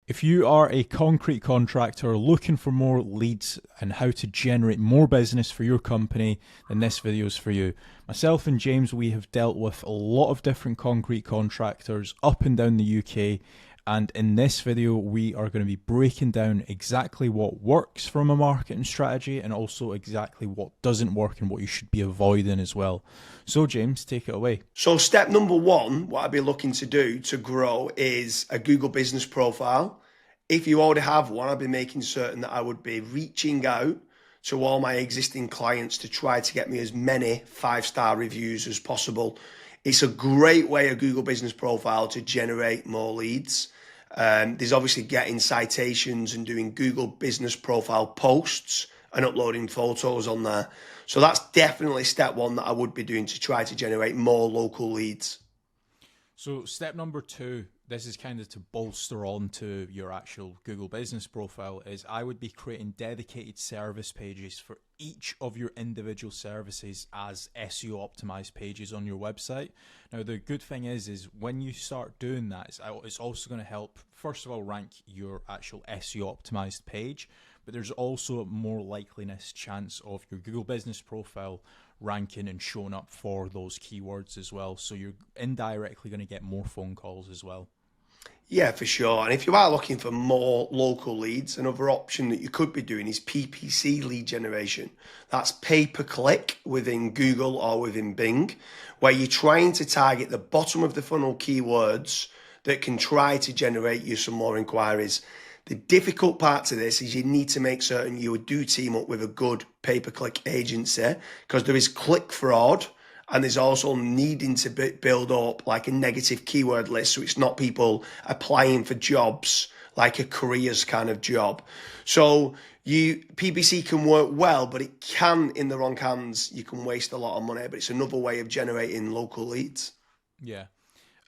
If you are a concrete contractor looking for more leads and how to generate more business for your company, then this video is for you. Myself and James, we have dealt with a lot of different concrete contractors up and down the UK. And in this video, we are going to be breaking down exactly what works from a marketing strategy and also exactly what doesn't work and what you should be avoiding as well. So James, take it away. So step number one, what I'd be looking to do to grow is a Google business profile. If you already have one, I'd be making certain that I would be reaching out to all my existing clients to try to get me as many 5-star reviews as possible. It's a great way, a Google business profile, to generate more leads. There's obviously getting citations and doing Google business profile posts and uploading photos on there. So that's definitely step one that I would be doing to try to generate more local leads. So step number two, this is kind of to bolster on to your actual Google business profile, is I would be creating dedicated service pages for each of your individual services as SEO optimized pages on your website. Now, the good thing is when you start doing that, it's also going to help, first of all, rank your actual SEO optimized page, but there's also more likeliness chance of your Google business profile ranking and showing up for those keywords as well. So you're indirectly going to get more phone calls as well. Yeah, for sure. And if you are looking for more local leads, another option that you could be doing is PPC lead generation. That's pay per click within Google or within Bing, where you're trying to target the bottom of the funnel keywords that can try to generate you some more inquiries. The difficult part to this is you need to make certain you do team up with a good pay per click agency, because there is click fraud. And there's also needing to build up like a negative keyword list, so it's not people applying for jobs like a careers kind of job. So PPC can work well, but it can, in the wrong hands, you can waste a lot of money. But it's another way of generating local leads. Yeah.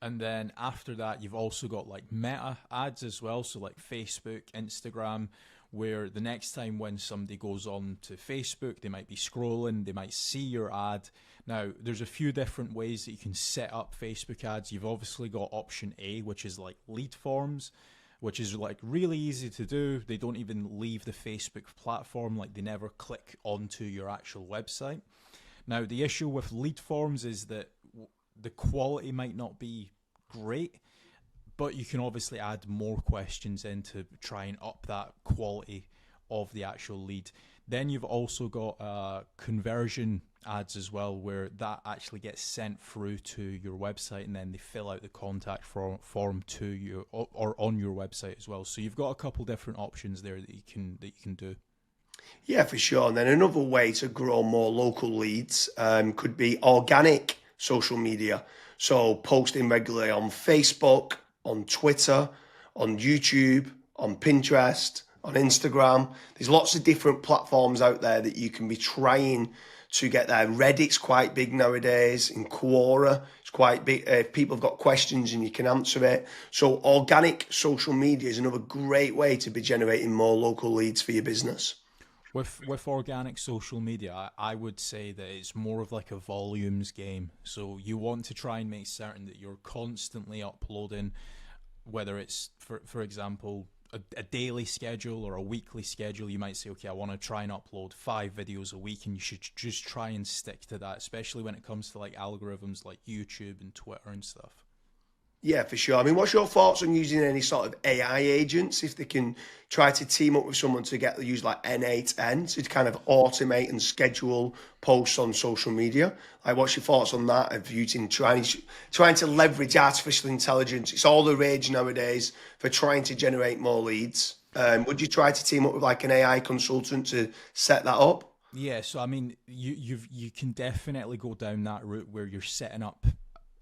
And then after that, you've also got like meta ads as well. So like Facebook, Instagram, where the next time when somebody goes on to Facebook, they might be scrolling, they might see your ad. Now, there's a few different ways that you can set up Facebook ads. You've obviously got option A, which is like lead forms, which is like really easy to do. They don't even leave the Facebook platform, like they never click onto your actual website. Now, the issue with lead forms is that the quality might not be great, but you can obviously add more questions in to try and up that quality of the actual lead. Then you've also got conversion ads as well, where that actually gets sent through to your website and then they fill out the contact form to you or on your website as well. So you've got a couple different options there that you can do. Yeah, for sure. And then another way to grow more local leads could be organic social media. So posting regularly on Facebook, on Twitter, on YouTube, on Pinterest, on Instagram. There's lots of different platforms out there that you can be trying to get there. Reddit's quite big nowadays. In Quora, it's quite big. If people have got questions and you can answer it. So organic social media is another great way to be generating more local leads for your business. With organic social media, I would say that it's more of like a volumes game. So you want to try and make certain that you're constantly uploading, whether it's, for example, a daily schedule or a weekly schedule. You might say, okay, I want to try and upload 5 videos a week, and you should just try and stick to that, especially when it comes to like algorithms like YouTube and Twitter and stuff. Yeah, for sure. I mean, what's your thoughts on using any sort of AI agents, if they can try to team up with someone to use like N8N to kind of automate and schedule posts on social media? Like, what's your thoughts on that? Of using trying to leverage artificial intelligence? It's all the rage nowadays for trying to generate more leads. Would you try to team up with like an AI consultant to set that up? Yeah, so I mean, you can definitely go down that route where you're setting up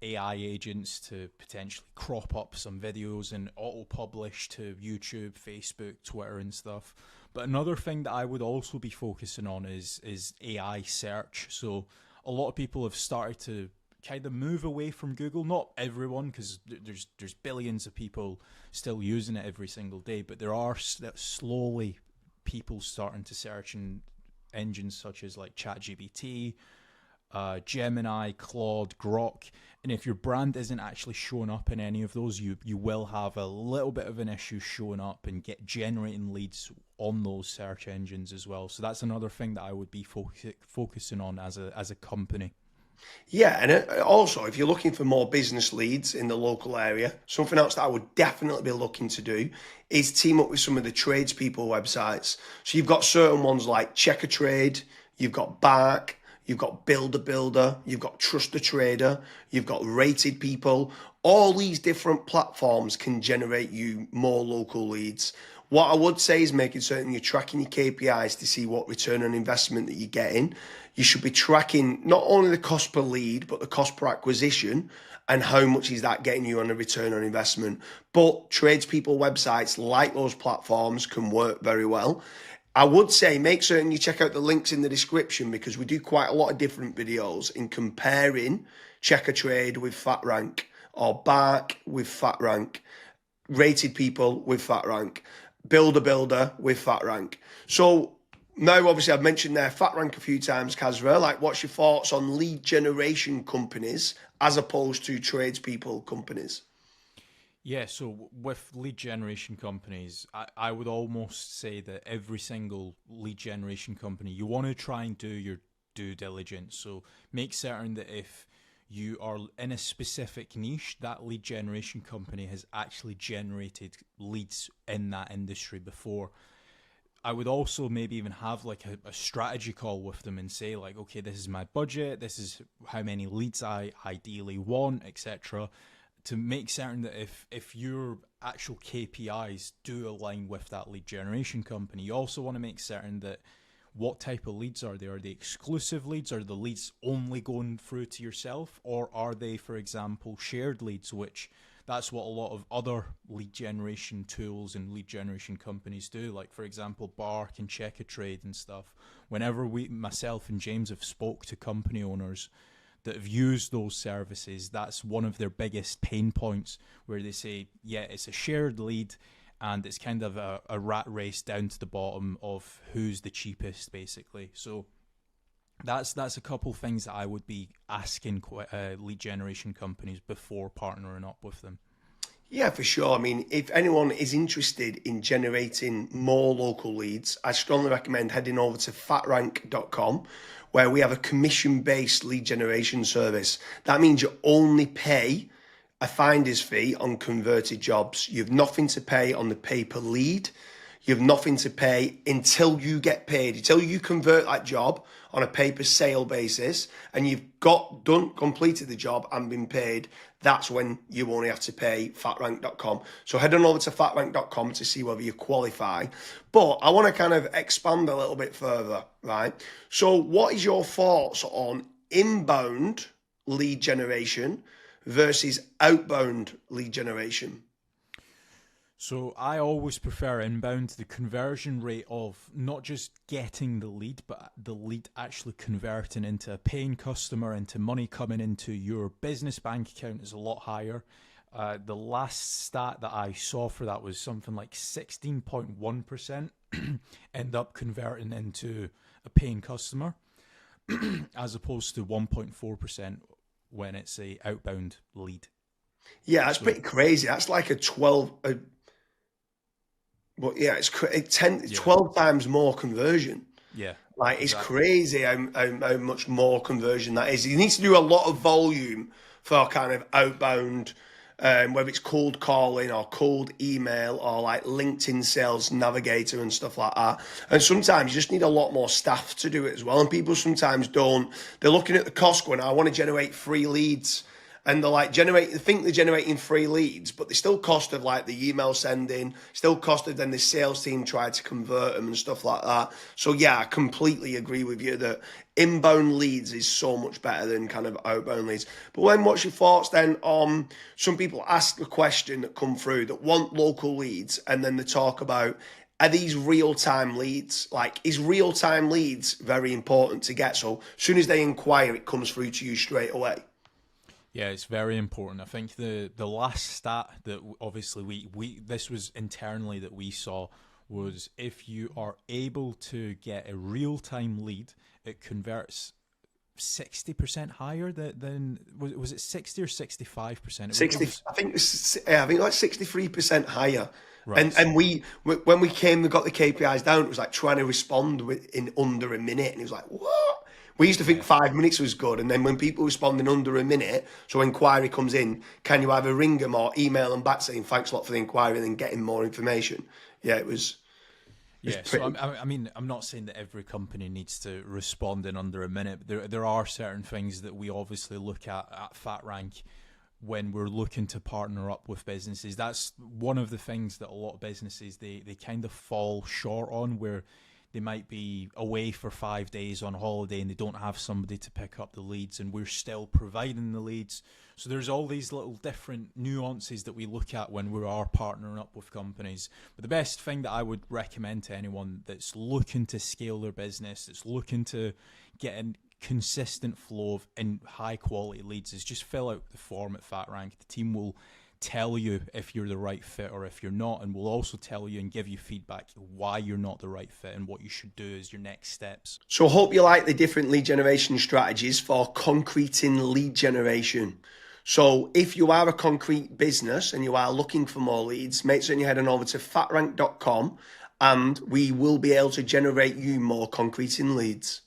AI agents to potentially crop up some videos and auto-publish to YouTube, Facebook, Twitter and stuff. But another thing that I would also be focusing on is AI search. So a lot of people have started to kind of move away from Google. Not everyone, because there's billions of people still using it every single day, but there are slowly people starting to search in engines such as like ChatGPT, Gemini, Claude, Grok. And if your brand isn't actually showing up in any of those, you will have a little bit of an issue showing up and get generating leads on those search engines as well. So that's another thing that I would be focusing on as a company. Yeah, and also if you're looking for more business leads in the local area, something else that I would definitely be looking to do is team up with some of the tradespeople websites. So you've got certain ones like Checker Trade, you've got Bark, you've got Builder, you've got Trust a Trader, you've got Rated People. All these different platforms can generate you more local leads. What I would say is making certain you're tracking your KPIs to see what return on investment that you're getting. You should be tracking not only the cost per lead, but the cost per acquisition and how much is that getting you on a return on investment. But tradespeople websites like those platforms can work very well. I would say make certain you check out the links in the description because we do quite a lot of different videos in comparing Checker Trade with FatRank or Bark with FatRank, Rated People with FatRank, Builder with FatRank. So now, obviously, I've mentioned there FatRank a few times, Kasra. Like, what's your thoughts on lead generation companies as opposed to tradespeople companies? Yeah, so with lead generation companies, I would almost say that every single lead generation company, you want to try and do your due diligence. So make certain that if you are in a specific niche, that lead generation company has actually generated leads in that industry before. I would also maybe even have like a strategy call with them and say like, okay, this is my budget, this is how many leads I ideally want, etc. To make certain that if your actual KPIs do align with that lead generation company, you also want to make certain that what type of leads are they? Are they exclusive leads? Are the leads only going through to yourself? Or are they, for example, shared leads, which that's what a lot of other lead generation tools and lead generation companies do. Like, for example, Bark and Check a Trade and stuff. Whenever myself and James have spoke to company owners that have used those services, that's one of their biggest pain points where they say, yeah, it's a shared lead and it's kind of a rat race down to the bottom of who's the cheapest, basically. So that's a couple things that I would be asking lead generation companies before partnering up with them. Yeah, for sure. I mean, if anyone is interested in generating more local leads, I strongly recommend heading over to fatrank.com, where we have a commission-based lead generation service. That means you only pay a finder's fee on converted jobs. You have nothing to pay on the pay per lead. You have nothing to pay until you get paid, until you convert that job on a pay per sale basis and you've completed the job and been paid. That's when you only have to pay fatrank.com. So head on over to fatrank.com to see whether you qualify. But I want to kind of expand a little bit further, right? So what is your thoughts on inbound lead generation versus outbound lead generation? So I always prefer inbound. The conversion rate of not just getting the lead, but the lead actually converting into a paying customer, into money coming into your business bank account is a lot higher. The last stat that I saw for that was something like 16.1% end up converting into a paying customer as opposed to 1.4% when it's a outbound lead. Yeah, that's pretty crazy. That's like a 12, but yeah, it's 12 times more conversion. Yeah, Like, it's exactly. crazy how much more conversion that is. You need to do a lot of volume for kind of outbound, whether it's cold calling or cold email or like LinkedIn Sales Navigator and stuff like that. And sometimes you just need a lot more staff to do it as well. And people sometimes don't. They're looking at the cost going, I want to generate free leads. And they're like they think they're generating free leads, but they still cost of like the email sending, still cost of then the sales team try to convert them and stuff like that. So yeah, I completely agree with you that inbound leads is so much better than kind of outbound leads. But when what's your thoughts then on some people ask the question that come through that want local leads and then they talk about are these real-time leads? Like, is real-time leads very important to get? So as soon as they inquire, it comes through to you straight away. Yeah, it's very important. I think the last stat that obviously we this was internally that we saw was if you are able to get a real time lead, it converts 60% higher than was it 60 or 65%? 60, I think I think like 63% higher. Right. And when we got the KPIs down, it was like trying to respond in under a minute, and it was like, what? We used to think Yeah. 5 minutes was good, and then when people respond in under a minute, so inquiry comes in, can you either ring them or email them back saying thanks a lot for the inquiry and then getting more information? Yeah, it was Yeah, so pretty. I mean, I'm not saying that every company needs to respond in under a minute. But there are certain things that we obviously look at FatRank when we're looking to partner up with businesses. That's one of the things that a lot of businesses they kind of fall short on, where they might be away for 5 days on holiday and they don't have somebody to pick up the leads, and we're still providing the leads. So there's all these little different nuances that we look at when we are partnering up with companies. But the best thing that I would recommend to anyone that's looking to scale their business, that's looking to get a consistent flow of and high quality leads, is just fill out the form at FatRank. The team will tell you if you're the right fit or if you're not, and we'll also tell you and give you feedback why you're not the right fit and what you should do as your next steps. So I hope you like the different lead generation strategies for concreting lead generation. So if you are a concrete business and you are looking for more leads, make sure you head on over to fatrank.com and we will be able to generate you more concreting leads.